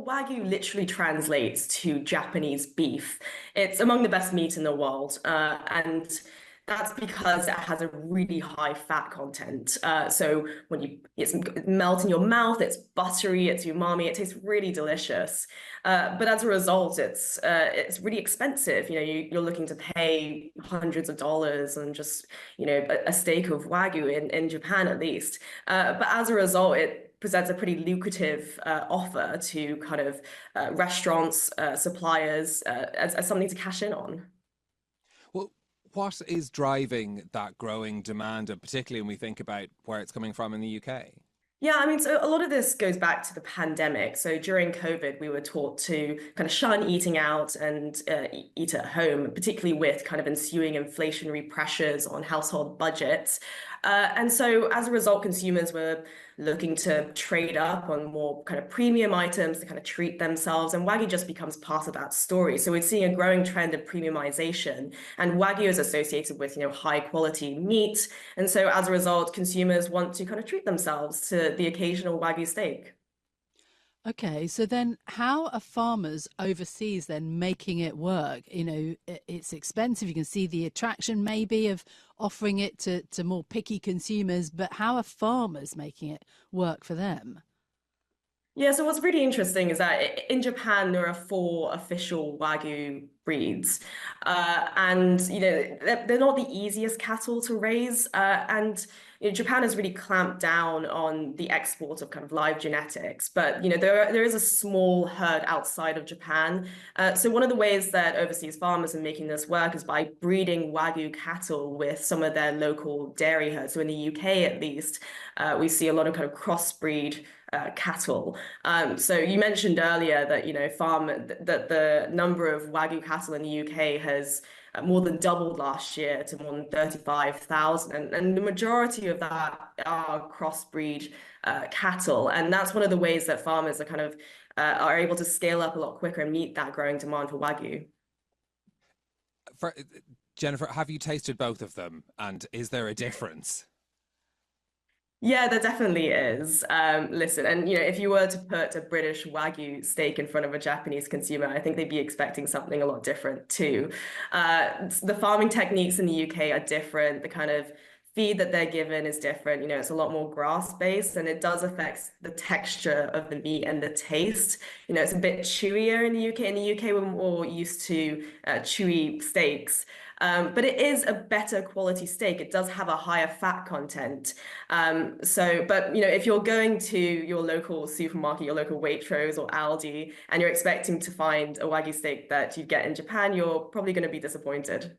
Wagyu literally translates to Japanese beef. It's among the best meat in the world, and that's because it has a really high fat content. So when it's melt in your mouth, it's buttery, it's umami, it tastes really delicious. But as a result, it's really expensive. You're looking to pay hundreds of dollars on just a steak of Wagyu in Japan at least. But as a result, it presents a pretty lucrative offer to kind of restaurants, suppliers, as something to cash in on. Well, what is driving that growing demand, and particularly when we think about where it's coming from in the UK? Yeah, I mean, so a lot of this goes back to the pandemic. So during COVID, we were taught to kind of shun eating out and eat at home, particularly with kind of ensuing inflationary pressures on household budgets. And so as a result, consumers were looking to trade up on more kind of premium items to kind of treat themselves. And Wagyu just becomes part of that story. So we're seeing a growing trend of premiumization, and Wagyu is associated with, high quality meat. And so as a result, consumers want to kind of treat themselves to the occasional Wagyu steak. Okay, so then how are farmers overseas then making it work? It's expensive. You can see the attraction maybe of offering it to more picky consumers, but how are farmers making it work for them? Yeah, so what's really interesting is that in Japan, there are four official Wagyu breeds. And, they're not the easiest cattle to raise. And Japan has really clamped down on the export of kind of live genetics. But, there is a small herd outside of Japan. So one of the ways that overseas farmers are making this work is by breeding Wagyu cattle with some of their local dairy herds. So in the UK, at least, we see a lot of kind of crossbreed cattle. So you mentioned earlier that that the number of Wagyu cattle in the UK has more than doubled last year to more than 35,000, and the majority of that are crossbreed cattle, and that's one of the ways that farmers are kind of are able to scale up a lot quicker and meet that growing demand for Wagyu. Jennifer, have you tasted both of them, and is there a difference? Yeah, there definitely is. Listen, and if you were to put a British Wagyu steak in front of a Japanese consumer, I think they'd be expecting something a lot different too. The farming techniques in the UK are different. The kind of feed that they're given is different. It's a lot more grass-based, and it does affect the texture of the meat and the taste. It's a bit chewier in the UK. In the UK, we're more used to chewy steaks. But it is a better quality steak. It does have a higher fat content. But if you're going to your local supermarket, your local Waitrose or Aldi, and you're expecting to find a Wagyu steak that you get in Japan, you're probably going to be disappointed.